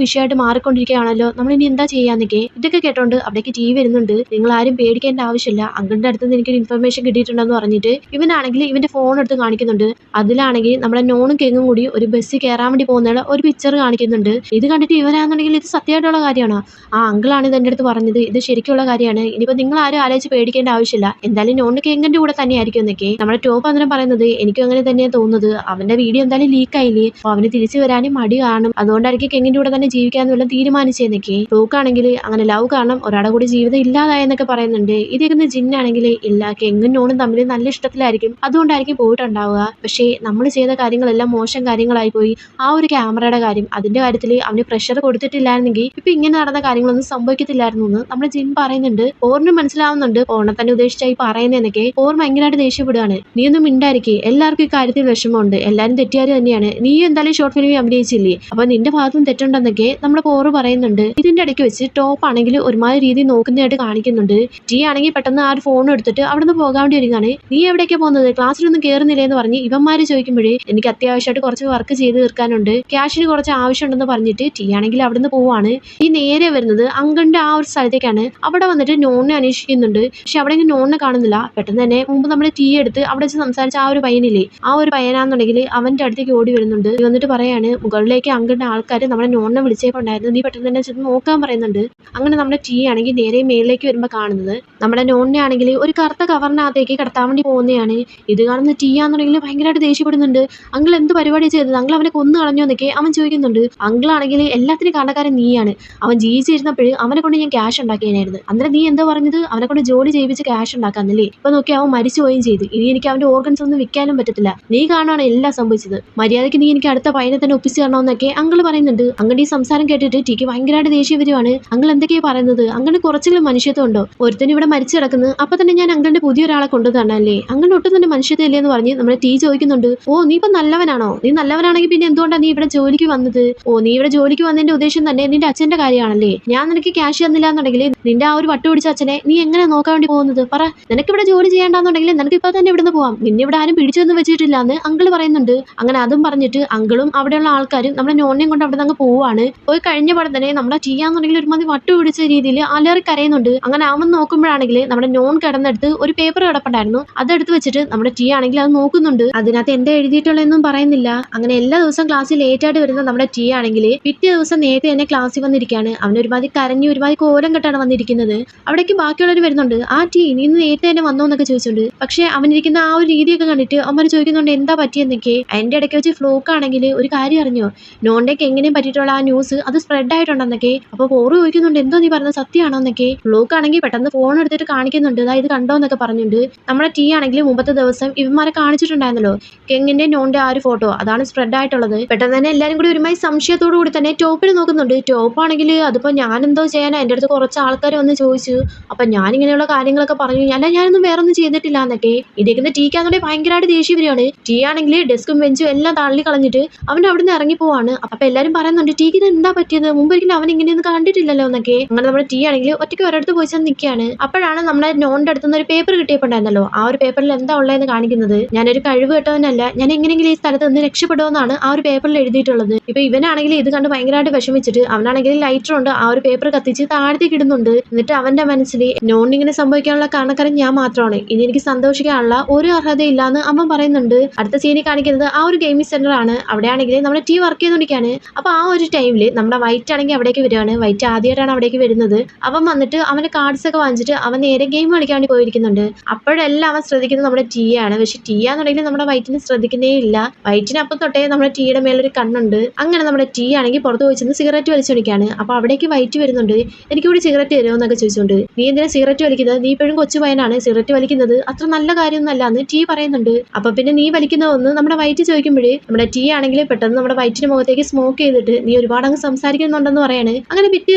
വിഷയമായിട്ട് മാറിക്കൊണ്ടിരിക്കുകയാണല്ലോ, നമ്മൾ ഇനി എന്താ ചെയ്യാന്നൊക്കെ. ഇതൊക്കെ കേട്ടോണ്ട് അവിടേക്ക് ടീ വരുന്നുണ്ട്. നിങ്ങൾ ആരും പേടിക്കേണ്ട ആവശ്യമില്ല, അങ്കിളിന്റെ അടുത്ത് നിന്ന് എനിക്കൊരു ഇൻഫർമേഷൻ കിട്ടിയിട്ടുണ്ടെന്ന് പറഞ്ഞിട്ട് ഇവനാണെങ്കിൽ ഇവന്റെ ഫോൺ എടുത്ത് കാണിക്കുന്നുണ്ട്. അതിലാണെങ്കിൽ നമ്മുടെ നോണും കെങ്ങും കൂടി ഒരു ബസ്സിൽ കയറാൻ വേണ്ടി പോകുന്ന ഒരു പിക്ചർ കാണിക്കുന്നുണ്ട്. ഇത് കണ്ടിട്ട് ഇവനാണെന്നുണ്ടെങ്കിൽ ഇത് സത്യമായിട്ടുള്ള കാര്യമാണോ, ആ അങ്കിളാണ് ഇത് എന്റെ അടുത്ത് പറഞ്ഞത്, ഇത് ശരിക്കുള്ള കാര്യമാണ്, ഇനിയിപ്പോ നിങ്ങൾ ആരും ആലോചിച്ച് പേടിക്കേണ്ട ആവശ്യമില്ല, എന്തായാലും നോണ് കെങ്ങിന്റെ കൂടെ തന്നെ ആയിരിക്കും എന്നൊക്കെ. നമ്മുടെ ടോപ്പ് അന്നേരം പറയുന്നത് എനിക്കും അങ്ങനെ തന്നെയാണ് തോന്നുന്നത്, അവന്റെ വീഡിയോ എന്തായാലും ലീക്ക് ആയില്ലേ, അപ്പൊ അവന് തിരിച്ചു വരാനും മടി കാണും, അതുകൊണ്ടായിരിക്കും കെങ്ങിന്റെ കൂടെ തന്നെ ജീവിക്കാന്ന് വല്ലതും തീരുമാനിച്ചെന്നൊക്കെ. ടോക്കാണെങ്കിൽ അങ്ങനെ ലവ് കാരണം ഒരാടെ കൂടി ജീവിതം ഇല്ലാതായെന്നൊക്കെ പറയുന്നുണ്ട്. പറയുന്നുണ്ട് ഇതേക്കുന്ന ജിന്നാണെങ്കിൽ ഇല്ല കെങ്ങും നോണും തമ്മിൽ നല്ല ഇഷ്ടത്തിലായിരിക്കും, അതുകൊണ്ടായിരിക്കും പോയിട്ടുണ്ടാവുക. പക്ഷേ നമ്മൾ ചെയ്ത കാര്യങ്ങളെല്ലാം മോശം കാര്യങ്ങളായി പോയി. ആ ഒരു ക്യാമറയുടെ കാര്യം, അതിന്റെ കാര്യത്തിൽ അവന് പ്രഷർ കൊടുത്തിട്ടില്ലായിരുന്നെങ്കിൽ ഇപ്പൊ ഇങ്ങനെ നടന്ന കാര്യങ്ങളൊന്നും സംഭവിക്കത്തില്ലായിരുന്നു എന്ന് നമ്മുടെ ജിൻ പറയുന്നുണ്ട്. ഓറിന് മനസ്സിലാവുന്നുണ്ട് ഓണെ തന്നെ ഉദ്ദേശിച്ചായി പറയുന്നതെന്നൊക്കെ. ഓർ ഭയങ്കരമായിട്ട് ദേഷ്യപ്പെടുകയാണ്. നീ ഒന്നും മിണ്ടായിരിക്കേ, എല്ലാവർക്കും ഈ കാര്യത്തിൽ വിഷമമുണ്ട്, എല്ലാരും തെറ്റുകാർ തന്നെയാണ്, നീ എന്തായാലും ഷോർട്ട് ഫിലിമിൽ അഭിനയിച്ചില്ലേ, അപ്പൊ നിന്റെ ഭാഗത്തും തെറ്റുണ്ടെന്നൊക്കെ നമ്മുടെ പോറ് പറയുന്നുണ്ട്. ഇതിന്റെ ഇടയ്ക്ക് വെച്ച് ടോപ്പ് ആണെങ്കിൽ ഒരുമാതിരി രീതി നോക്കുന്നതായിട്ട് കാണിക്കുന്നുണ്ട്. ടീ ആണെങ്കിൽ പെട്ടെന്ന് ആ ഒരു ഫോൺ എടുത്തിട്ട് അവിടുന്ന് പോകാൻ വേണ്ടി വരികയാണ്. നീ എവിടേക്കാ പോകുന്നത്, ക്ലാസ്സിലൊന്നും കയറുന്നില്ലേ എന്ന് പറഞ്ഞ് ഇവന്മാര് ചോദിക്കുമ്പോഴേ എനിക്ക് അത്യാവശ്യമായിട്ട് കുറച്ച് വർക്ക് ചെയ്ത് തീർക്കാനുണ്ട്, ക്യാഷിന് കുറച്ച് ആവശ്യമുണ്ടെന്ന് പറഞ്ഞിട്ട് ടീ ആണെങ്കിൽ അവിടുന്ന് പോവാണ്. ഈ നേരെ വരുന്നത് അങ്കിളിന്റെ ആ ഒരു സ്ഥലത്തേക്കാണ്. അവിടെ വന്നിട്ട് നോണിനെ അന്വേഷിക്കുന്നുണ്ട്. പക്ഷെ അവിടെ നോണിനെ കാണുന്നില്ല. പെട്ടെന്ന് തന്നെ മുമ്പ് നമ്മുടെ ടീ എടുത്ത് അവിടെ വെച്ച് സംസാരിച്ച ആ ഒരു പയ്യനില്ലേ, ആ ഒരു പയ്യനാന്നുണ്ടെങ്കിൽ അവന്റെ അടുത്തേക്ക് ഓടി വരുന്നുണ്ട്. വന്നിട്ട് പറയാണ് മുകളിലേക്ക് അങ്കിളിന്റെ ആൾക്കാർ നമ്മുടെ നോണിനെ വിളിച്ചേക്കുണ്ടായിരുന്നു, നീ പെട്ടെന്ന് തന്നെ ചെന്ന് നോക്കാൻ പറയുന്നുണ്ട്. അങ്ങനെ നമ്മുടെ ടീ ആണെങ്കിൽ നേരെ മേളിലേക്ക് വരുമ്പോൾ കാണുന്നത് നമ്മുടെ നോണിനെ ആണെങ്കിൽ ഒരു കറുത്ത കവറിനകത്തേക്ക് കിടത്താൻ വേണ്ടി പോകുന്നതാണ്. ഇത് കാണുന്ന ടീ ആണെന്നുണ്ടെങ്കിൽ ഭയങ്കരമായിട്ട് ദേഷ്യപ്പെടുന്നുണ്ട്. അങ്കിൾ എന്ത് പരിപാടി ചെയ്തത്, അങ്കിൾ അവനെ കൊന്നു കളഞ്ഞോ എന്നൊക്കെ അവൻ ചോദിക്കുന്നുണ്ട്. അങ്കിളാണെങ്കിൽ എല്ലാത്തിനും കാരണക്കാരൻ നീയാണ്, അവൻ ജീവിച്ചിരുന്നപ്പോൾ അവനെ കൊണ്ട് ഞാൻ ക്യാഷ് ഉണ്ടാക്കിയായിരുന്നു, അന്നേരം നീ എന്താ പറഞ്ഞത് അവനെ കൊണ്ട് ജോലി ചെയ്യിപ്പിച്ച് ക്യാഷ് ഉണ്ടാക്കാന്നല്ലേ, ഇപ്പൊ നോക്കി അവൻ മരിച്ചു പോവുകയും ചെയ്തു, ഇനി എനിക്ക് അവന്റെ ഓർഗൻസ് ഒന്നും വിൽക്കാനും പറ്റത്തില്ല, നീ കാണാണ് എല്ലാം സംഭവിച്ചത്, മര്യാദയ്ക്ക് നീ എനിക്ക് അടുത്ത പയ്യനെ തന്നെ ഒപ്പിച്ച് തരണമെന്നൊക്കെ അങ്കിൾ പറയുന്നുണ്ട്. അങ്ങനെ ഈ സംസാരം കേട്ടിട്ട് ടീക്ക് ഭയങ്കരമായിട്ട് ദേഷ്യം വരുവാണ്. അങ്കിൾ എന്തൊക്കെയാ പറയുന്നത്, അങ്ങനെ കുറച്ചെങ്കിലും മനുഷ്യത്വം ഉണ്ടോ, ഒരുത്തൻ ഇവിടെ മരിച്ചു കിടക്കുന്നു, അപ്പൊ തന്നെ ഞാൻ അങ്കിളിന്റെ പുതിയൊരാളെ കൊണ്ടുതന്നല്ലേ, അങ്ങനെ ഒട്ടും തന്നെ മനുഷ്യത്വം ഇല്ലേ എന്ന് പറഞ്ഞ് നമ്മുടെ ടീ ചോദിക്കുന്നുണ്ട്. ഓ നീ ഇപ്പൊ നല്ലവനാണോ, നീ നല്ലവനാണെങ്കിൽ പിന്നെ എന്തുകൊണ്ടാണ് നീ ഇവിടെ ജോലിക്ക് വന്നത്, ഓ നീ ഇവിടെ ജോലിക്ക് വന്നതിന്റെ ഉദ്ദേശം തന്നെ നിന്റെ അച്ഛന്റെ കാര്യമാണല്ലേ, ഞാൻ നിനക്ക് ക്യാഷ് തന്നില്ല എന്നുണ്ടെങ്കിൽ നിന്റെ ആ ഒരു വട്ട് പിടിച്ച അച്ഛനെ നീ എങ്ങനെ നോക്കാൻ വേണ്ടി പോകുന്നത്, പറ, നിനക്ക് ഇവിടെ ജോലി ചെയ്യേണ്ടെന്നുണ്ടെങ്കിൽ നിനക്ക് ഇപ്പൊ തന്നെ ഇവിടുന്ന് പോവാം, നിന്നെ ഇവിടെ ആരും പിടിച്ചെന്ന് വെച്ചിട്ടില്ല എന്ന് അങ്കിൾ പറയുന്നുണ്ട്. അങ്ങനെ അതും പറഞ്ഞിട്ട് അങ്കിളും അവിടെയുള്ള ആൾക്കാരും നമ്മുടെ നോണിനെയും കൊണ്ട് അവിടെ നിന്ന് പോവാണ്. പോയി കഴിഞ്ഞ പാടെ തന്നെ നമ്മുടെ ടീയാന്നുണ്ടെങ്കിൽ ഒരുമാതിരി വട്ട് പിടിച്ച രീതിയിൽ അലറി കരയുന്നുണ്ട്. അങ്ങനെ അവൻ നോക്കുമ്പോഴാണെങ്കിൽ നമ്മുടെ നോൺ കിടന്നെടുത്ത് ഒരു പേപ്പർ കിടപ്പുണ്ടായിരുന്നു, അതെടുത്ത് വെച്ചിട്ട് നമ്മുടെ ടീ ആണെങ്കിൽ അത് നോക്കുന്നുണ്ട്. അതിനകത്ത് എന്താ എഴുതിയിട്ടുള്ളതെന്നും പറയുന്നില്ല. അങ്ങനെ എല്ലാ ദിവസവും ക്ലാസ്സിൽ ലേറ്റ് ആയിട്ട് വരുന്ന നമ്മുടെ ടീ ആണെങ്കിൽ പിറ്റേ ദിവസം നേരത്തെ തന്നെ ക്ലാസ്സിൽ വന്നിരിക്കുകയാണ്. അവൻ ഒരുമാതിരി കരഞ്ഞ് ഒരുമാതിരി കോലം കെട്ടാണ് വന്നിരിക്കുന്നത്. അവിടേക്ക് ബാക്കിയുള്ളവർ വരുന്നുണ്ട്. ആ ടീ നീ ഇന്ന് നേരത്തെ തന്നെ വന്നോ എന്നൊക്കെ ചോദിച്ചിട്ടുണ്ട്. പക്ഷെ അവനിരിക്കുന്ന ആ ഒരു രീതിയൊക്കെ കണ്ടിട്ട് അവന്മാർ ചോദിക്കുന്നുണ്ട് എന്താ പറ്റിയെന്നൊക്കെ. അതിന്റെ ഇടയ്ക്ക് വെച്ച് ഫ്ലോക്ക് ആണെങ്കിൽ ഒരു കാര്യം അറിഞ്ഞോ, നോണ്ടേക്ക് എങ്ങനെയും പറ്റിയിട്ടുള്ള ആ ന്യൂസ് അത് സ്പ്രെഡ് ആയിട്ടുണ്ടെന്നൊക്കെ. അപ്പൊ പോറ് ചോദിക്കുന്നുണ്ട് എന്തോ നീ പറഞ്ഞത് സത്യമാണോ എന്നൊക്കെ. ഫ്ലോക്ക് ആണെങ്കിൽ പെട്ടെന്ന് ഫോൺ എടുത്തിട്ട് കാണിക്കുന്നുണ്ട്, അതായത് കണ്ടോ എന്നൊക്കെ പറഞ്ഞിട്ടുണ്ട്. നമ്മുടെ ടീ ആണെങ്കിൽ മുമ്പത്തെ ദിവസം ഇവന്മാരെ കാണിച്ചിട്ടുണ്ടായിരുന്നല്ലോ കെങ്ങിന്റെ നോണിന്റെ ആ ഒരു ഫോട്ടോ, അതാണ് സ്പ്രെഡ് ആയിട്ടുള്ളത്. പെട്ടെന്ന് തന്നെ എല്ലാരും കൂടി ഒരുമായി സംശയത്തോടു കൂടി തന്നെ ടോപ്പിൽ നോക്കുന്നുണ്ട്. ടോപ്പ് ആണെങ്കിൽ അതിപ്പോ ഞാൻ എന്തോ ചെയ്യാനാ, എന്റെ അടുത്ത് കുറച്ച് ആൾക്കാർ വന്ന് ചോദിച്ചു, അപ്പൊ ഞാൻ ഇങ്ങനെയുള്ള കാര്യങ്ങളൊക്കെ പറഞ്ഞു, അല്ല ഞാനൊന്നും വേറൊന്നും ചെയ്തിട്ടില്ല എന്നൊക്കെ. ഇതേക്കുന്ന ടീക്കാന്നുണ്ടെങ്കിൽ ഭയങ്കരമായിട്ട് ദേഷ്യം വരികയാണ്. ടീ ആണെങ്കിൽ ഡെസ്കും ബെഞ്ചും എല്ലാം തള്ളി കളഞ്ഞിട്ട് അവൻ അവിടുന്ന് ഇറങ്ങി പോവാണ്. അപ്പൊ എല്ലാരും പറയുന്നുണ്ട് ടീക്ക് ഇത് എന്താ പറ്റിയത്, മുമ്പൊരിക്കലും അവൻ ഇങ്ങനെയൊന്നും കണ്ടിട്ടില്ലല്ലോ എന്നൊക്കെ. അങ്ങനെ നമ്മുടെ ടീ ആണെങ്കിൽ ഒറ്റയ്ക്ക് ഒരിടത്ത് പോയി ചെന്ന് നിൽക്കുകയാണ്. അപ്പോഴാണ് നമ്മുടെ നോണിന്റെ അടുത്തുനിന്ന് ഒരു പേപ്പർ കിട്ടിയപ്പോണ്ടായിരുന്നല്ലോ, ആ ഒരു പേപ്പറിൽ എന്താ ഉള്ളതെന്ന് കാണിക്കുന്നത്. ഞാനൊരു കഴിവ് കേട്ടവനല്ല, ഞാൻ എങ്ങനെയെങ്കിലും ഈ സ്ഥലത്ത് നിന്ന് രക്ഷപ്പെടുമെന്നാണ് ആ ഒരു പേപ്പറിൽ എഴുതിയിട്ടുള്ളത്. ഇപ്പൊ ഇവനാണെങ്കിൽ ഇത് കണ്ട് ഭയങ്കരമായിട്ട് വിഷമിച്ചിട്ട് അവനാണെങ്കിൽ ലൈറ്റർ കൊണ്ട് ആ ഒരു പേപ്പർ കത്തിച്ച് താഴത്തേക്ക് ഇടുന്നുണ്ട്. എന്നിട്ട് അവന്റെ മനസ്സിൽ നോണിങ്ങനെ സംഭവിക്കാനുള്ള കാരണക്കാരൻ ഞാൻ മാത്രമാണ്, ഇനി എനിക്ക് സന്തോഷിക്കാനുള്ള ഒരു അർഹതയില്ലാന്ന് അവൻ പറയുന്നുണ്ട്. അടുത്ത സീനിൽ കാണിക്കുന്നത് ആ ഒരു ഗെയിമിംഗ് സെന്റർ ആണ്. അവിടെയാണെങ്കിൽ നമ്മുടെ ടീം വർക്ക് ചെയ്തുകൊണ്ടിരിക്കുകയാണ്. അപ്പൊ ആ ഒരു ടൈമിൽ നമ്മുടെ വൈറ്റ് ആണെങ്കിൽ അവിടേക്ക് വരികയാണ്. വൈറ്റ് ആദ്യമായിട്ടാണ് അവിടേക്ക് വരുന്നത്. അവൻ വന്നിട്ട് അവന്റെ കാർഡ്സ് ഒക്കെ വാങ്ങിച്ചിട്ട് അവൻ നേരെ ഗെയിം കളിക്കാൻ വേണ്ടി പോയിരിക്കുന്നുണ്ട്. അപ്പോഴെല്ലാം അവൻ ശ്രദ്ധിക്കുന്നത് നമ്മുടെ ടീ ആണ്. പക്ഷെ ടീ ആണെന്നുണ്ടെങ്കിൽ നമ്മുടെ വൈറ്റിനെ ശ്രദ്ധിക്കുന്നേ ഇല്ല. വൈറ്റിന് അപ്പം തൊട്ടേ നമ്മുടെ ടീയുടെ മേലൊരു കണ്ണുണ്ട്. അങ്ങനെ നമ്മുടെ ടീ ആണെങ്കിൽ പുറത്ത് പോയി ചെന്ന് സിഗരറ്റ് വലിച്ചോണ്ടിരിക്കുകയാണ്. അപ്പൊ അവിടേക്ക് വൈറ്റ് വരുന്നുണ്ട്. എനിക്ക് കൂടി സിഗരറ്റ് തരുമോ എന്നൊക്കെ ചോദിച്ചുകൊണ്ട്. നീ എന്തിനാ സിഗരറ്റ് വലിക്കുന്നത്, നീ ഇപ്പോഴും കൊച്ചു പയ്യനാണ്, സിഗരറ്റ് വലിക്കുന്നത് അത്ര നല്ല കാര്യമൊന്നുമല്ല എന്ന് ടീ പറയുന്നുണ്ട്. അപ്പൊ പിന്നെ നീ വലിക്കുന്നതെന്ന് നമ്മുടെ വൈറ്റ് ചോദിക്കുമ്പോഴേ നമ്മുടെ ടീ ആണെങ്കിൽ പെട്ടെന്ന് നമ്മുടെ വൈറ്റിന്റെ മുഖത്തേക്ക് സ്മോക്ക് ചെയ്തിട്ട് നീ ഒരുപാട് അങ്ങ് സംസാരിക്കുന്നുണ്ടെന്ന് പറയാണ്. അങ്ങനെ പിറ്റേ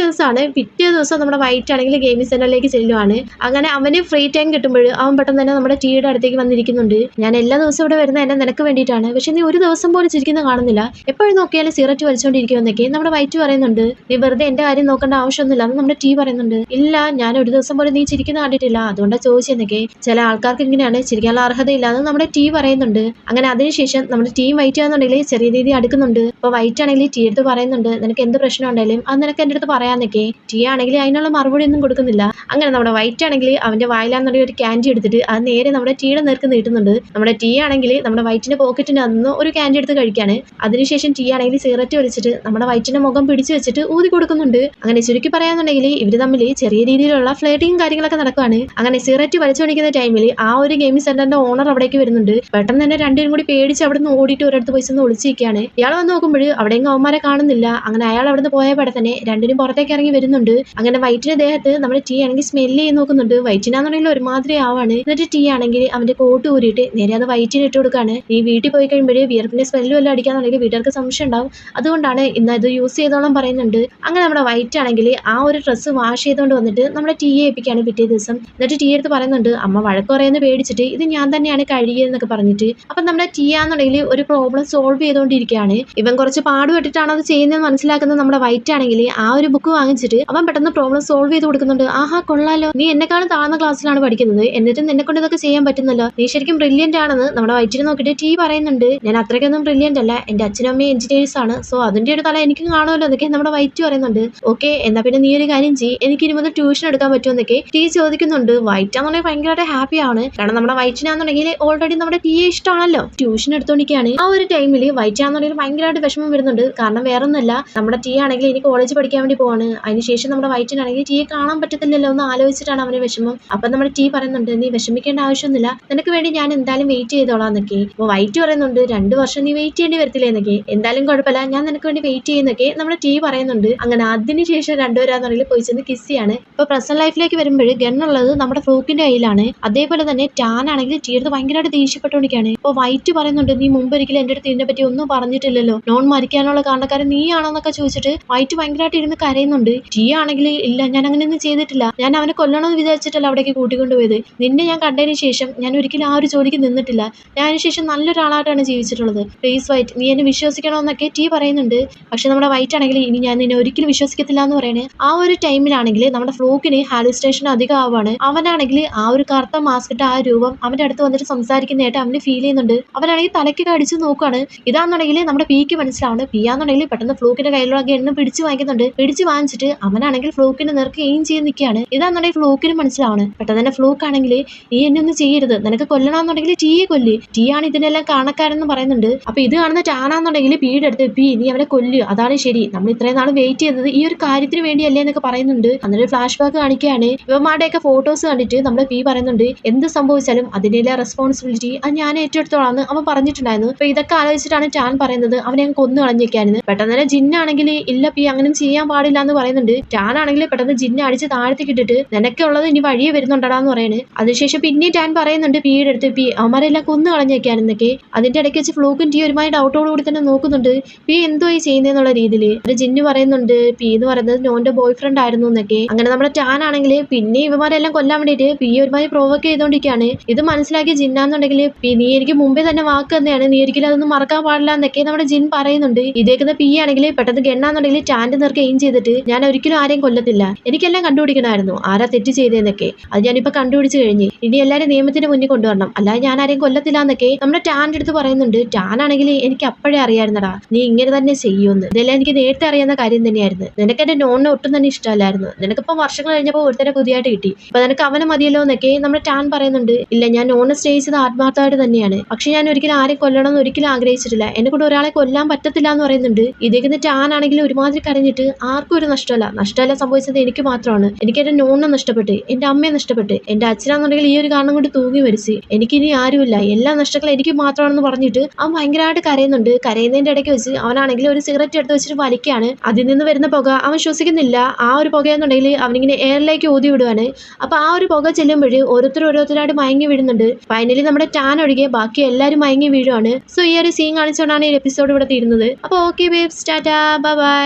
ദിവസം നമ്മുടെ വൈറ്റ് ആണെങ്കിൽ ഗെയിമിംഗ് സെന്ററിലേക്ക് ചെല്ലുവാണ്. അങ്ങനെ അവന് ഫ്രീ ടൈം കിട്ടുമ്പോൾ അവൻ പെട്ടെന്ന് തന്നെ നമ്മുടെ ടീയുടെ അടുത്തേക്ക് വന്നിരിക്കുന്നുണ്ട്. ഞാൻ എല്ലാ ദിവസവും ഇവിടെ വരുന്ന എന്നെ നിനക്ക് വേണ്ടിയിട്ടാണ്, പക്ഷെ നീ ഒരു ദിവസം പോലും ചിരിക്കുന്ന കാണുന്നില്ല, എപ്പോഴും നോക്കിയാലും സിഗരറ്റ് വലിച്ചുകൊണ്ടിരിക്കുമെന്നൊക്കെ നമ്മുടെ വൈറ്റ് പറയുന്നുണ്ട്. നീ വെറുതെ എന്റെ കാര്യം നോക്കേണ്ട ആവശ്യമൊന്നുമില്ല എന്ന് നമ്മുടെ ടീ പറയുന്നുണ്ട്. ഇല്ല, ഞാൻ ഒരു ദിവസം പോലും നീ ചിരിക്കുന്ന കണ്ടിട്ടില്ല, അതുകൊണ്ടാണ് ചോദിച്ചെന്നൊക്കെ. ചില ആൾക്കാർക്ക് ഇങ്ങനെയാണ്, ചിരിക്കാനുള്ള അർഹതയില്ലാന്ന് നമ്മുടെ ടീ പറയുന്നുണ്ട്. അങ്ങനെ അതിനുശേഷം നമ്മുടെ ടീം വൈറ്റ് ആണെന്നുണ്ടെങ്കിൽ ചെറിയ രീതിയിൽ അടുക്കുന്നുണ്ട്. അപ്പൊ വൈറ്റ് ആണെങ്കിൽ ടീ അടുത്ത് പറയുന്നുണ്ട് നിനക്ക് എന്ത് പ്രശ്നം ഉണ്ടെങ്കിലും അത് നിനക്ക് എന്റെ അടുത്ത് പറയാന്നൊക്കെ. ടീ ആണെങ്കിൽ അതിനുള്ള മറുപടി ഒന്നും കൊടുക്കുന്നില്ല. അങ്ങനെ നമ്മുടെ വൈറ്റ് ആണെങ്കിൽ അവന്റെ വായിലാന്നുണ്ടെങ്കിൽ ഒരു ക്യാൻഡി എടുത്തിട്ട് അത് നേരെ നമ്മുടെ ടീയുടെ നേർക്ക് നീട്ടുന്നുണ്ട്. നമ്മുടെ ടീ ആണെങ്കിൽ നമ്മുടെ വൈറ്റിന്റെ പോക്കറ്റിന് അന്ന് ഒരു ക്യാൻഡി എടുത്ത് കഴിക്കാണ്. അതിനുശേഷം ടീ ആണെങ്കിൽ സിഗരറ്റ് വലിച്ചിട്ട് നമ്മുടെ വൈറ്റിന്റെ മുഖം പിടിച്ചു വെച്ചിട്ട് ഊതി കൊടുക്കുന്നുണ്ട്. അങ്ങനെ ചുരുക്കി പറയാന്നുണ്ടെങ്കിൽ ഇവര് തമ്മിൽ ചെറിയ രീതിയിലുള്ള ഫ്ലേട്ടിങ് കാര്യങ്ങളൊക്കെ നടക്കുവാണ്. അങ്ങനെ സിഗരറ്റ് വലിച്ചുകൊണ്ടിരിക്കുന്ന ടൈമിൽ ആ ഒരു ഗെയിമിംഗ് സെന്ററിന്റെ ഓണർ അവിടേക്ക് വരുന്നുണ്ട്. പെട്ടെന്ന് തന്നെ രണ്ടുപേരും കൂടി പേടിച്ച് അവിടുന്ന് ഓടിയിട്ട് ഒരിടത്ത് പോയി ചെന്ന് ഒളിച്ചിരിക്കുകയാണ്. ഇയാൾ വന്ന് നോക്കുമ്പോൾ അവിടെയെങ്കിലും അവന്മാരെ കാണുന്നില്ല. അങ്ങനെ അയാൾ അവിടുന്ന് പോയപ്പോടെ തന്നെ രണ്ടിനും പുറത്തേക്ക് ഇറങ്ങി വരുന്നുണ്ട്. അങ്ങനെ വൈറ്റിന്റെ ദേഹത്ത് നമ്മുടെ ടീ ആണെങ്കിൽ സ്മെല്ല് സ്മെല്ല് ചെയ്ത് നോക്കുന്നുണ്ട്. വൈറ്റിനാണെന്നുണ്ടെങ്കിൽ ഒരുമാതിരി ആവാണ്. എന്നിട്ട് ടീ ആണെങ്കിൽ അവന്റെ കോട്ട് ഊരിയിട്ട് നേരെ അത് വൈറ്റിന് ഇട്ട് കൊടുക്കാണ്. നീ വീട്ടിൽ പോയി കഴിയുമ്പോഴേ വിയർപ്പിന്റെ സ്മെല്ല് വല്ലതും അടിക്കാന്നുണ്ടെങ്കിൽ വീട്ടുകാർക്ക് സംശയം ഉണ്ടാവും. അതുകൊണ്ടാണ് ഇന്ന് അത് യൂസ് ചെയ്തോളം പറയുന്നുണ്ട്. അങ്ങനെ നമ്മുടെ വൈറ്റ് ആണെങ്കിൽ ആ ഒരു ഡ്രസ്സ് വാഷ് ചെയ്തുകൊണ്ട് വന്നിട്ട് നമ്മുടെ ടീയെ ഏൽപ്പിക്കുകയാണ് പിറ്റേ ദിവസം. എന്നിട്ട് ടീ എടുത്ത് പറയുന്നുണ്ട് അമ്മ വഴക്ക് പറയുന്നത് പേടിച്ചിട്ട് ഇത് ഞാൻ തന്നെയാണ് കഴുകിയെന്നൊക്കെ പറഞ്ഞിട്ട്. അപ്പം നമ്മുടെ ടീ ആണെന്നുണ്ടെങ്കിൽ ഒരു പ്രോബ്ലം സോൾവ് ചെയ്തുകൊണ്ടിരിക്കുകയാണ്. ഇവൻ കുറച്ച് പാടുപെട്ടിട്ടാണ് അത് ചെയ്യുന്നത് മനസ്സിലാക്കുന്ന നമ്മുടെ വൈറ്റ് ആണെങ്കിൽ ആ ഒരു ബുക്ക് വാങ്ങിച്ചിട്ട് അവൻ പെട്ടെന്ന് പ്രോബ്ലം സോൾവ് ചെയ്ത് കൊടുക്കുന്നുണ്ട്. ആഹാ കൊള്ളാലോ, നീ എന്നെക്കാളും താഴ്ന്ന ക്ലാസ്സിലാണ് പഠിക്കുന്നത്, എന്നിട്ട് നിന്നെ കൊണ്ട് ഇതൊക്കെ ചെയ്യാൻ പറ്റുന്നല്ലോ, നീ ശരിക്കും ബ്രില്യന്റ് ആണെന്ന് നമ്മുടെ വൈറ്റിനെ നോക്കിയിട്ട് ടീ പറയുന്നുണ്ട്. ഞാൻ അത്രയ്ക്കൊന്നും ബ്രില്യന്റ് അല്ല, എന്റെ അച്ഛനും അമ്മയും എഞ്ചിനീയേഴ്സ് ആണ്, സോ അതിന്റെ ഒരു തല എനിക്ക് കാണുമല്ലോ എന്നൊക്കെ നമ്മുടെ വൈറ്റ് പറയുന്നുണ്ട്. ഓക്കെ, എന്നാ പിന്നെ നീ ഒരു കാര്യം ചെയ്യ്, എനിക്ക് ഇനി മുതൽ ട്യൂഷൻ എടുക്കാൻ പറ്റുമെന്നൊക്കെ ടീ ചോദിക്കുന്നുണ്ട്. വൈറ്റ് ആണെന്നുണ്ടെങ്കിൽ ഭയങ്കരമായിട്ട് ഹാപ്പി ആണ്. കാരണം നമ്മുടെ വൈറ്റിനാണെന്നുണ്ടെങ്കിൽ ഓൾറെഡി നമ്മുടെ ടീയെ ഇഷ്ടമാണല്ലോ, ട്യൂഷൻ എടുത്തോണ്ടിരിക്കുകയാണ്. ആ ഒരു ടൈമിൽ വൈറ്റ് ആണെന്നുണ്ടെങ്കിൽ ഭയങ്കരമായിട്ട് വിഷമം വരുന്നുണ്ട്. കാരണം വേറെ ഒന്നുമല്ല, നമ്മുടെ ടീ ആണെങ്കിൽ ഇനി കോളേജ് പഠിക്കാൻ വേണ്ടി പോവാണ്. അതിനുശേഷം നമ്മുടെ വൈറ്റിനാണെങ്കിൽ ടീയെ കാണാൻ പറ്റത്തില്ലല്ലോ എന്ന് ആലോചിച്ചിട്ടാണ് അവന് വിഷമം. അപ്പൊ നമ്മുടെ ടീ പറയുന്നുണ്ട് നീ വിഷമിക്കേണ്ട ആവശ്യമൊന്നുമില്ല, നിനക്ക് വേണ്ടി ഞാൻ എന്തായാലും വെയിറ്റ് ചെയ്തോളാം എന്നൊക്കെ. അപ്പൊ വൈറ്റ് പറയുന്നുണ്ട് 2 വർഷം നീ വെയിറ്റ് ചെയ്യേണ്ടി വരത്തില്ല എന്നൊക്കെ. എന്തായാലും കുഴപ്പമില്ല, ഞാൻ നിനക്ക് വേണ്ടി വെയിറ്റ് ചെയ്യുന്നൊക്കെ നമ്മുടെ ടീ പറയുന്നുണ്ട്. അങ്ങനെ അതിനുശേഷം രണ്ടുപേരാന്നുണ്ടെങ്കിൽ പോയി ചെന്ന് കിസ് ചെയ്യാണ്. ഇപ്പൊ പ്രസന്റ് ലൈഫിലേക്ക് വരുമ്പോൾ ഗണ്ണുള്ളത് നമ്മുടെ ഫ്ലൂക്കിന്റെ കയ്യിലാണ്. അതേപോലെ തന്നെ ടാൻ ആണെങ്കിൽ ടീ എടുത്ത് ഭയങ്കരമായിട്ട് ദേഷ്യപ്പെട്ടുകൊണ്ടിരിക്കുകയാണ്. ഇപ്പൊ വൈറ്റ് പറയുന്നുണ്ട് നീ മുമ്പ് ഒരിക്കലും എന്റെ അടുത്ത് ഇതിനെ പറ്റി ഒന്നും പറഞ്ഞിട്ടില്ലല്ലോ, നോൺ മരിക്കാനുള്ള കാരണക്കാരൻ നീയാണോന്നൊക്കെ ചോദിച്ചിട്ട് വൈറ്റ് ഭയങ്കരമായിട്ട് ഇരുന്ന് കരയുന്നുണ്ട്. ടീ ആണെങ്കിൽ ഇല്ല, ഞാൻ അങ്ങനെയൊന്നും ചെയ്തിട്ടില്ല, ഞാൻ അവനെ കൊല്ലണമെന്ന് വിചാരിച്ചിട്ടല്ല അവിടേക്ക് കൂട്ടിക്കൊണ്ടുപോയത്, നിന്നെ ഞാൻ കണ്ടതിന് ശേഷം ഞാൻ ഒരിക്കലും ആ ഒരു ജോലിക്ക് നിന്നിട്ടില്ല, ഞാൻ അതിനുശേഷം നല്ലൊരാളായിട്ടാണ് ജീവിച്ചിട്ടുള്ളത്, പ്ലീസ് വൈറ്റ് നീ എന്നെ വിശ്വസിക്കണമെന്നൊക്കെ ടീ പറയുന്നുണ്ട്. പക്ഷെ നമ്മുടെ വൈറ്റ് ആണെങ്കിൽ ഇനി ഞാൻ നിന്നെ ഒരിക്കലും വിശ്വസിക്കത്തില്ല എന്ന് പറയണേ. ആ ഒരു ടൈമിലാണെങ്കിൽ നമ്മുടെ ഫ്ലൂക്കിന് ഹാലുസിനേഷൻ അധികം ആവാണ്. അവനാണെങ്കിൽ ആ ഒരു കറുത്ത മാസ്ക് ഇട്ട ആ രൂപം അവന്റെ അടുത്ത് വന്നിട്ട് സംസാരിക്കുന്നതായിട്ട് അവന് ഫീൽ ചെയ്യുന്നുണ്ട്. അവനാണെങ്കിൽ തലയ്ക്ക് അടിച്ച് നോക്കുകയാണ്. ഇതാണെന്നുണ്ടെങ്കിൽ നമ്മുടെ പീക്ക് മനസ്സിലാവുന്നത്. പി ആണെന്നുണ്ടെങ്കിൽ പെട്ടെന്ന് ഫ്ലൂക്കിന്റെ കയ്യിലുള്ള എണ്ണം പിടിച്ച് വാങ്ങിക്കുന്നുണ്ട്. പിടിച്ച് വാങ്ങിച്ചിട്ട് അവനാണെങ്കിൽ ഫ്ലൂക്കിന്റെ നേർക്ക് എയിം ചെയ്ത് നിൽക്കുകയാണ്. ഇതാണെന്നുണ്ടെങ്കിൽ ഫ്ലൂക്കിന് മനസ്സിലാവണം. പെട്ടെന്ന് തന്നെ ഫ്ലൂക്ക് ആണെങ്കിൽ നീ എന്നെ ഒന്നും ചെയ്യരുത്, നിനക്ക് കൊല്ലണമെന്നുണ്ടെങ്കിൽ ടീയെ കൊല്ല്, ടീ ആണ് ഇതിനെല്ലാം കാരണക്കാരെന്ന് പറയുന്നുണ്ട്. അപ്പൊ ഇത് കാണുന്ന ടാനാന്നുണ്ടെങ്കിൽ പീയുടെ അടുത്ത് പി നീ അവനെ കൊല്ലുക, അതാണ് ശരി, നമ്മൾ ഇത്രയും നാൾ വെയിറ്റ് ചെയ്തത് ഈ ഒരു കാര്യത്തിന് വേണ്ടിയല്ലേ എന്നൊക്കെ പറയുന്നുണ്ട്. അന്നൊരു ഫ്ലാഷ് ബാക്ക് കാണിക്കുകയാണ്. ഇവന്മാരുടെയൊക്കെ ഫോട്ടോസ് കണ്ടിട്ട് നമ്മുടെ പി പറയുന്നുണ്ട് എന്ത് സംഭവിച്ചാലും അതിന്റെ റെസ്പോൺസിബിലിറ്റി അത് ഞാൻ ഏറ്റെടുത്തോളാന്ന് അവൻ പറഞ്ഞിട്ടുണ്ടായിരുന്നു. അപ്പൊ ഇതൊക്കെ ആലോചിച്ചിട്ടാണ് ടാൻ പറയുന്നത് അവനെ കൊന്നു കളഞ്ഞേക്കാനെന്ന്. പെട്ടെന്ന് തന്നെ ജിന്നാണെങ്കിൽ ഇല്ല പി അങ്ങനെ ചെയ്യാൻ പാടില്ല എന്ന് പറയുന്നുണ്ട്. ടാൻ ആണെങ്കിൽ പെട്ടെന്ന് ജിന്നെ അടിച്ച് താഴത്തേക്ക് ഇട്ടിട്ട് നിനക്കുള്ളത് ഇനി വഴിയെ വരുന്നുണ്ടടാന്ന് പറയാണ്. അതിനുശേഷം പിന്നെയും ടാൻ പറയുന്നുണ്ട് പിയുടെ അടുത്ത് പി അവന്മാരെല്ലാം കൊന്നു കളഞ്ഞേക്കാനെന്നൊക്കെ. അതിന്റെ ഇടയ്ക്ക് വെച്ച് ഫ്ലൂക്കും ടീ ഒരുമാതിരി ഡൗട്ടോടുകൂടി തന്നെ നോക്കുന്നുണ്ട് പി എന്തോ ഈ ചെയ്യുന്നതെന്നുള്ള രീതിയിൽ. ഒരു ജിന്നു പറയുന്നുണ്ട് പി എന്ന് പറയുന്നത് നോന്റെ ബോയ് ഫ്രണ്ട് ആയിരുന്നു എന്നൊക്കെ. അങ്ങനെ നമ്മുടെ ടാൻ ആണെങ്കിൽ പിന്നെ ഇവന്മാരെല്ലാം കൊല്ലാൻ വേണ്ടിയിട്ട് പി ഒരുമാതിരി പ്രൊവോക്ക് ചെയ്തോണ്ടിരിക്കുകയാണ്. ഇത് മനസ്സിലാക്കിയ ജിന്നാന്നുണ്ടെങ്കിൽ പി നീ എനിക്ക് മുമ്പേ തന്നെ വാക്ക് തന്നെയാണ്, നീ ഒരിക്കലും അതൊന്നും മറക്കാൻ പാടില്ല എന്നൊക്കെ നമ്മുടെ ജിൻ പറയുന്നുണ്ട്. ഇതേക്കുന്ന പി ആണെങ്കിൽ പെട്ടെന്ന് ഗണ്ണാന്നുണ്ടെങ്കിൽ ടാന്റെ നേർക്ക് എയിം ചെയ്തിട്ട് ഞാൻ ഒരിക്കലും ആരെയും കൊല്ലത്തില്ല, എനിക്കെല്ലാം കണ്ടുപിടിക്കണമായിരുന്നു ആരാ തെറ്റ് ചെയ്തതെന്നൊക്കെ, അത് ഞാനിപ്പോ കണ്ടുപിടിച്ച് കഴിഞ്ഞ് ഇനി എല്ലാവരും നിയമത്തിന് മുന്നിൽ കൊണ്ടുവരണം, അല്ലാതെ ഞാൻ ആരെയും കൊല്ലത്തില്ല എന്നൊക്കെ നമ്മുടെ ടാന്റെ അടുത്ത് പറയുന്നുണ്ട്. ടാൻ ആണെങ്കിൽ എനിക്ക് അപ്പോഴേ അറിയായിരുന്നടാ നീ ഇങ്ങനെ തന്നെ ചെയ്യുമെന്ന്, ഇതെല്ലാം എനിക്ക് നേരത്തെ അറിയാവുന്ന കാര്യം തന്നെയായിരുന്നു, നിനക്ക് എന്റെ നോണിനെ ഒട്ടും തന്നെ ഇഷ്ടമല്ലായിരുന്നു, നിനക്കിപ്പോ വർഷങ്ങൾ കഴിഞ്ഞപ്പോൾ ഒരുത്തരെ പുതിയതായിട്ട് കിട്ടി, അപ്പൊ നിനക്ക് അവനെ മതിയല്ലോ എന്നൊക്കെ നമ്മുടെ ടാൻ പറയുന്നുണ്ട്. ഇല്ല ഞാൻ നോണിനെ സ്നേഹിച്ചത് ആത്മാർത്ഥമായിട്ട് തന്നെയാണ്, പക്ഷെ ഞാൻ ഒരിക്കലും ആരെയും കൊല്ലണം എന്ന് ഒരിക്കലും ആഗ്രഹിച്ചിട്ടില്ല, എന്നെ കൊണ്ട് ഒരാളെ കൊല്ലാൻ പറ്റത്തില്ല എന്ന് പറയുന്നുണ്ട്. ഇതേക്കുന്ന ടാൻ ആണെങ്കിൽ ഒരുമാതിരി കരഞ്ഞിട്ട് ആർക്കും ഒരു നഷ്ടമല്ല സംഭവിച്ചത് എനിക്ക് മാത്രമാണ്, എനിക്ക് എന്റെ നോണിനെ നഷ്ടപ്പെട്ട് എന്റെ അമ്മയെ നഷ്ടപ്പെട്ട് എന്റെ അച്ഛനാണെന്നുണ്ടെങ്കിൽ ഈ ഒരു കാരണം കൊണ്ട് തൂങ്ങി മരിച്ച് എനിക്കിനി ആരുമില്ല, എല്ലാ നഷ്ടങ്ങളും എനിക്ക് മാത്രമാണെന്ന് പറഞ്ഞിട്ട് അവൻ ഭയങ്കരമായിട്ട് കരയുന്നുണ്ട്. കരയുന്നതിന്റെ ഇടയ്ക്ക് വെച്ച് അവനാണെങ്കിൽ ഒരു സിഗരറ്റ് എടുത്ത് വെച്ചിട്ട് വലിക്കുകയാണ്. അതിൽ നിന്ന് വരുന്ന പുക അവൻ ശ്വസിക്കുന്നില്ല. ആ ഒരു പുകയെന്നുണ്ടെങ്കിൽ അവനിങ്ങനെ എയറിലേക്ക് ഊതി വിടുവാണ്. അപ്പൊ ആ ഒരു പുക ചെല്ലുമ്പോൾ ഓരോരുത്തരായിട്ട് മയങ്ങി വീഴുന്നുണ്ട്. ഫൈനലി നമ്മുടെ ടാൻ ഒഴികെ ബാക്കി എല്ലാവരും മയങ്ങി വീഴുവാണ്. സോ ഈ ഒരു സീൻ കാണിച്ചുകൊണ്ടാണ് ഈ എപ്പിസോഡ് ഇവിടെ തീരുന്നത്. അപ്പൊ okay babes, Tata, bye bye.